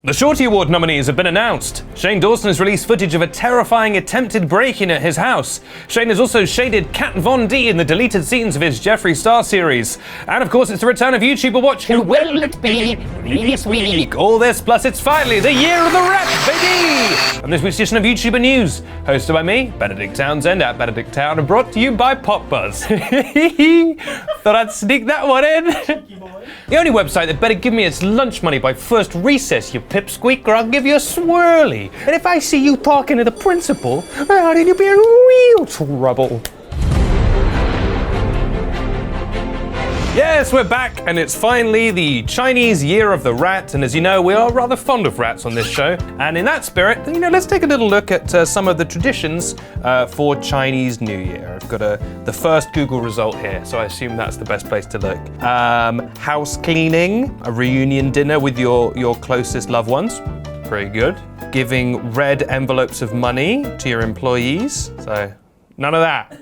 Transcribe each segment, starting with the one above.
The Shorty Award nominees have been announced. Shane Dawson has released footage of a terrifying attempted break-in at his house. Shane has also shaded Kat Von D in the deleted scenes of his Jeffree Star series. And of course it's the return of YouTuber Watch. Who will it be this week? All this plus it's finally the year of the rat, baby! And this week's edition of YouTuber News, hosted by me, Benedict Townsend at Benedict Town, and brought to you by PopBuzz. Thought I'd sneak that one in. The only website that better give me its lunch money by first recess, you pipsqueak, or I'll give you a swirly. And if I see you talking to the principal, well, then you'll be in real trouble. Yes, we're back, and it's finally the Chinese Year of the Rat, and as you know, we are rather fond of rats on this show. And in that spirit, let's take a little look at some of the traditions for Chinese New Year. I've got the first Google result here, so I assume that's the best place to look. House cleaning, a reunion dinner with your closest loved ones. Pretty good. Giving red envelopes of money to your employees. So, none of that.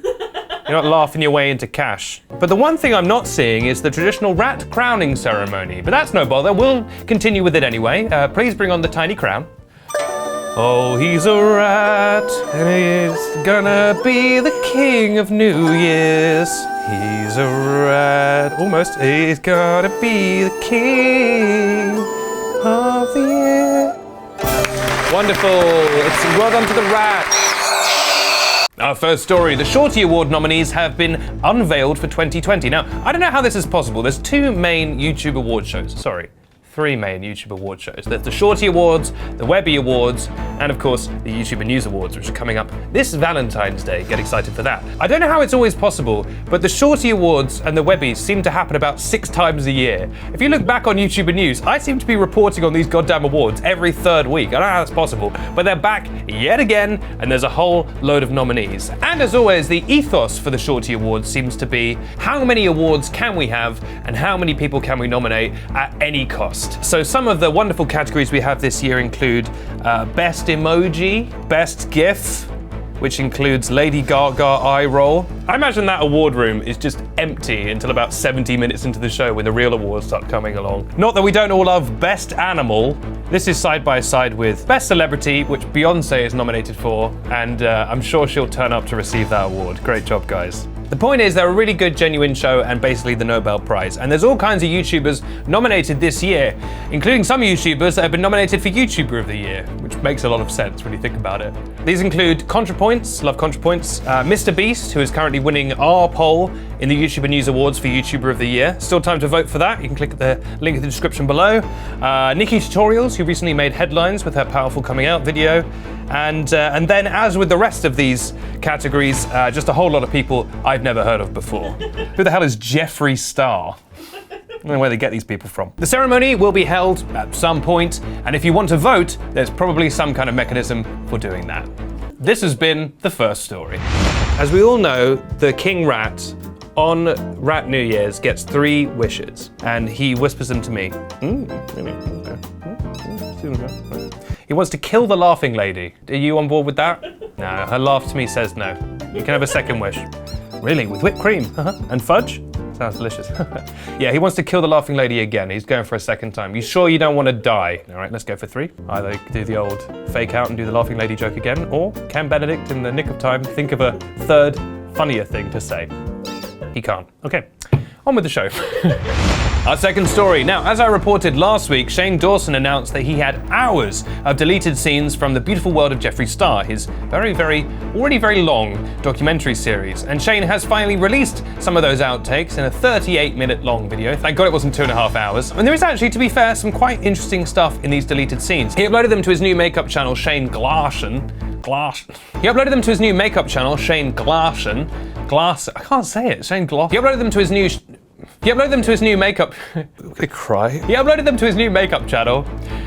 You're not laughing your way into cash. But the one thing I'm not seeing is the traditional rat crowning ceremony. But that's no bother, we'll continue with it anyway. Please bring on the tiny crown. Oh, he's a rat, and he's gonna be the king of New Year's. He's a rat, almost. He's gonna be the king of the year. Wonderful, it's well done to the rat. Our first story, the Shorty Award nominees have been unveiled for 2020. Now, I don't know how this is possible. There's two main YouTube award shows, three main YouTube award shows. There's the Shorty Awards, the Webby Awards, and of course, the YouTuber News Awards, which are coming up this Valentine's Day. Get excited for that. I don't know how it's always possible, but the Shorty Awards and the Webbies seem to happen about 6 times a year. If you look back on YouTuber News, I seem to be reporting on these goddamn awards every 3rd week. I don't know how that's possible, but they're back yet again, and there's a whole load of nominees. And as always, the ethos for the Shorty Awards seems to be, how many awards can we have, and how many people can we nominate at any cost? So some of the wonderful categories we have this year include Best Emoji, Best GIF, which includes Lady Gaga eye roll. I imagine that award room is just empty until about 70 minutes into the show when the real awards start coming along. Not that we don't all love Best Animal. This is side by side with Best Celebrity, which Beyonce is nominated for, and I'm sure she'll turn up to receive that award. Great job, guys. The point is, they're a really good, genuine show and basically the Nobel Prize. And there's all kinds of YouTubers nominated this year, including some YouTubers that have been nominated for YouTuber of the Year, which makes a lot of sense when you think about it. These include ContraPoints, love ContraPoints, Mr. Beast, who is currently winning our poll in the YouTuber News Awards for YouTuber of the Year. Still time to vote for that. You can click the link in the description below. Nikki Tutorials, who recently made headlines with her powerful coming out video. And then, as with the rest of these categories, just a whole lot of people I've never heard of before. Who the hell is Jeffree Star? I don't know where they get these people from. The ceremony will be held at some point, and if you want to vote, there's probably some kind of mechanism for doing that. This has been the first story. As we all know, the King Rat on Rat New Year's gets 3 wishes, and he whispers them to me. He wants to kill the laughing lady. Are you on board with that? No, her laugh to me says no. You can have a second wish. Really, with whipped cream? And fudge? Sounds delicious. Yeah, he wants to kill the laughing lady again. He's going for a second time. You sure you don't want to die? All right, let's go for 3. Either do the old fake out and do the laughing lady joke again, or can Benedict, in the nick of time, think of a 3rd, funnier thing to say? He can't. Okay, on with the show. Our second story. Now, as I reported last week, Shane Dawson announced that he had hours of deleted scenes from The Beautiful World of Jeffree Star, his already very long documentary series. And Shane has finally released some of those outtakes in a 38-minute long video. Thank God it wasn't 2.5 hours. And there is actually, to be fair, some quite interesting stuff in these deleted scenes. He uploaded them to his new makeup channel, Shane Dawson. He uploaded them to his new makeup channel, Shane Dawson. I can't say it, Shane Dawson. He uploaded them to his new makeup. They cry. He uploaded them to his new makeup channel,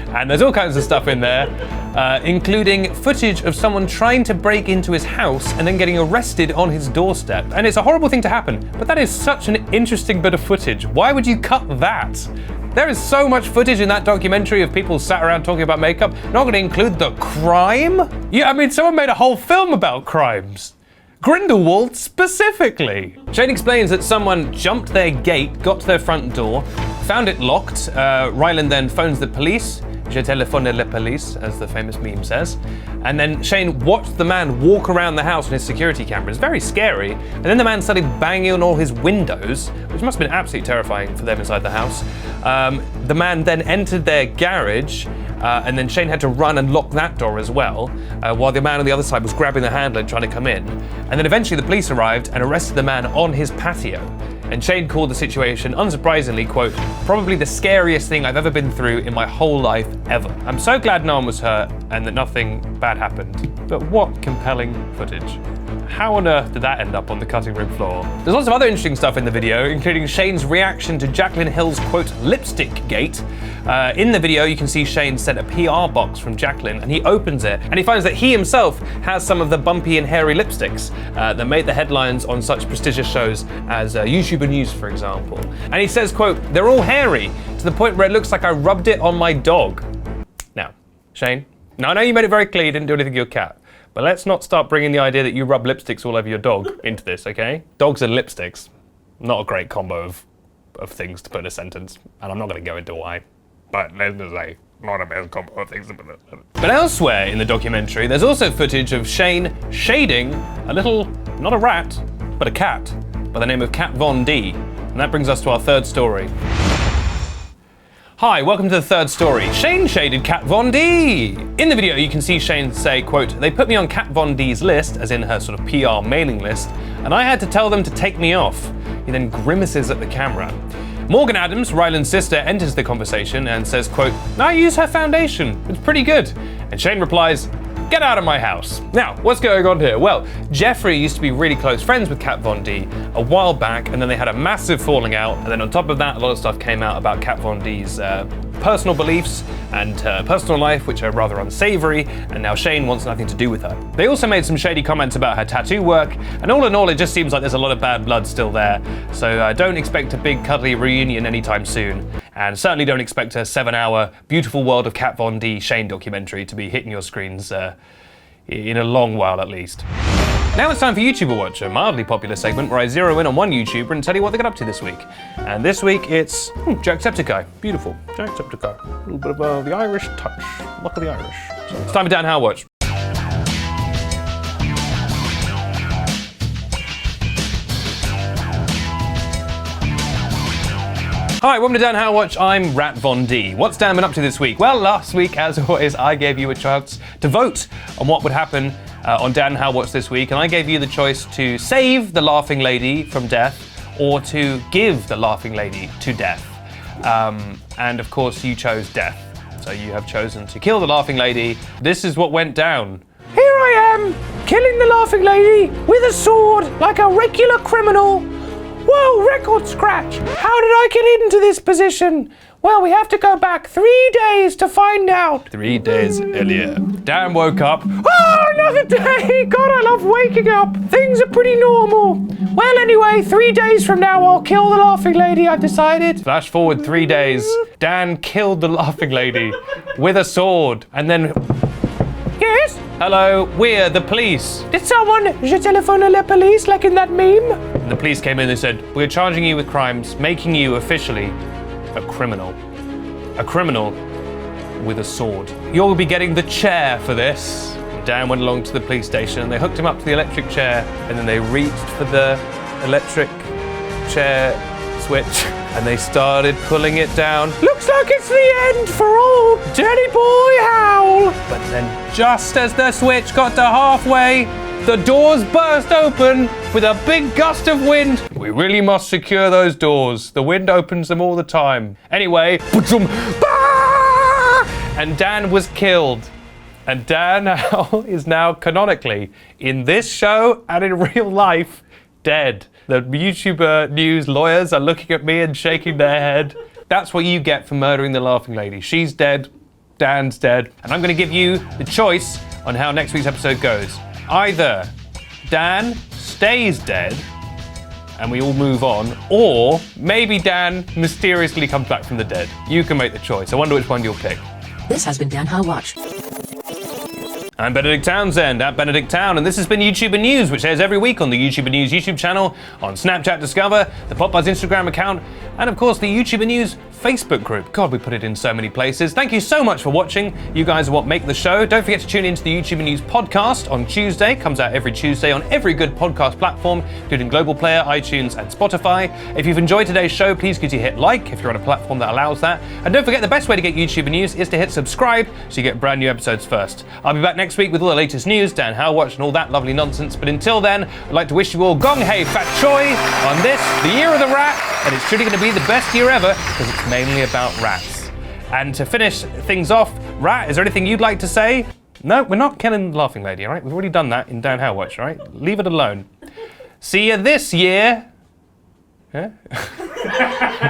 and there's all kinds of stuff in there, including footage of someone trying to break into his house and then getting arrested on his doorstep. And it's a horrible thing to happen, but that is such an interesting bit of footage. Why would you cut that? There is so much footage in that documentary of people sat around talking about makeup. Not going to include the crime? Yeah, I mean, someone made a whole film about crimes. Grindelwald specifically. Shane explains that someone jumped their gate, got to their front door, found it locked. Ryland then phones the police. Je téléphone la police, as the famous meme says. And then Shane watched the man walk around the house on his security cameras. Very scary. And then the man started banging on all his windows, which must have been absolutely terrifying for them inside the house. The man then entered their garage, and then Shane had to run and lock that door as well, while the man on the other side was grabbing the handle and trying to come in. And then eventually the police arrived and arrested the man on his patio. And Shane called the situation, unsurprisingly, quote, probably the scariest thing I've ever been through in my whole life ever. I'm so glad no one was hurt and that nothing bad happened. But what compelling footage. How on earth did that end up on the cutting room floor? There's lots of other interesting stuff in the video, including Shane's reaction to Jaclyn Hill's, quote, lipstick gate. In the video, you can see Shane sent a PR box from Jaclyn, and he opens it, and he finds that he himself has some of the bumpy and hairy lipsticks that made the headlines on such prestigious shows as YouTuber News, for example. And he says, quote, they're all hairy, to the point where it looks like I rubbed it on my dog. Now, Shane, now I know you made it very clear you didn't do anything to your cat, but let's not start bringing the idea that you rub lipsticks all over your dog into this, okay? Dogs and lipsticks, not a great combo of things to put in a sentence, and I'm not going to go into why. But let's just say, not a best combo of things to put in a sentence. But elsewhere in the documentary, there's also footage of Shane shading a little, not a rat, but a cat, by the name of Kat Von D. And that brings us to our third story. Hi, welcome to the third story. Shane shaded Kat Von D. In the video, you can see Shane say, quote, they put me on Kat Von D's list, as in her sort of PR mailing list, and I had to tell them to take me off. He then grimaces at the camera. Morgan Adams, Ryland's sister, enters the conversation and says, quote, I use her foundation, it's pretty good. And Shane replies, get out of my house. Now, what's going on here? Well, Jeffrey used to be really close friends with Kat Von D a while back, and then they had a massive falling out, and then on top of that, a lot of stuff came out about Kat Von D's personal beliefs and personal life, which are rather unsavory, and now Shane wants nothing to do with her. They also made some shady comments about her tattoo work, and all in all, it just seems like there's a lot of bad blood still there, so don't expect a big cuddly reunion anytime soon, and certainly don't expect a 7-hour Beautiful World of Kat Von D Shane documentary to be hitting your screens in a long while at least. Now it's time for YouTuber Watch, a mildly popular segment where I zero in on one YouTuber and tell you what they got up to this week. And this week it's Jacksepticeye. Beautiful. Jacksepticeye. A little bit of the Irish touch. Luck of the Irish. So it's time for Dan How Watch. Hi, welcome to Dan How Watch. I'm Rat Von D. What's Dan been up to this week? Well, last week, as always, I gave you a chance to vote on what would happen on Dan How Watch this week, and I gave you the choice to save the laughing lady from death or to give the laughing lady to death. And of course, you chose death. So you have chosen to kill the laughing lady. This is what went down. Here I am, killing the laughing lady with a sword like a regular criminal. Whoa, record scratch! How did I get into this position? Well, we have to go back 3 days to find out. 3 days earlier. Dan woke up. Oh, another day! God, I love waking up. Things are pretty normal. Well, anyway, 3 days from now, I'll kill the laughing lady, I've decided. Flash forward 3 days. Dan killed the laughing lady with a sword. And then... Yes? Hello, we're the police. Did someone je téléphone la police like in that meme? And the police came in and said, we're charging you with crimes, making you officially a criminal. A criminal with a sword. You'll be getting the chair for this. And Dan went along to the police station and they hooked him up to the electric chair and then they reached for the electric chair switch and they started pulling it down. Looks like it's the end for old Daddy Boy Howl. But then just as the switch got to halfway, the doors burst open with a big gust of wind. We really must secure those doors. The wind opens them all the time. Anyway, and Dan was killed. And Dan Howl is now canonically, in this show and in real life, dead. The YouTuber News lawyers are looking at me and shaking their head. That's what you get for murdering the laughing lady. She's dead, Dan's dead, and I'm gonna give you the choice on how next week's episode goes. Either Dan stays dead and we all move on, or maybe Dan mysteriously comes back from the dead. You can make the choice. I wonder which one you'll pick. This has been Dan How Watch. I'm Benedict Townsend at Benedict Town, and this has been YouTuber News, which airs every week on the YouTuber News YouTube channel, on Snapchat Discover, the PopBuzz Instagram account, and of course the YouTuber News Facebook group. God, we put it in so many places. Thank you so much for watching. You guys are what make the show. Don't forget to tune into the YouTuber News podcast on Tuesday. Comes out every Tuesday on every good podcast platform, including Global Player, iTunes, and Spotify. If you've enjoyed today's show, please could you hit like if you're on a platform that allows that. And don't forget the best way to get YouTuber News is to hit subscribe so you get brand new episodes first. I'll be back next week with all the latest news, Dan How Watch, and all that lovely nonsense. But until then, I'd like to wish you all Gong Hei Fat Choi on this, the Year of the Rat, and it's truly going to be the best year ever because it's mainly about rats. And to finish things off, Rat, is there anything you'd like to say? No, we're not killing the laughing lady, all right? We've already done that in Dan How Watch, all right? Leave it alone. See you this year. Yeah?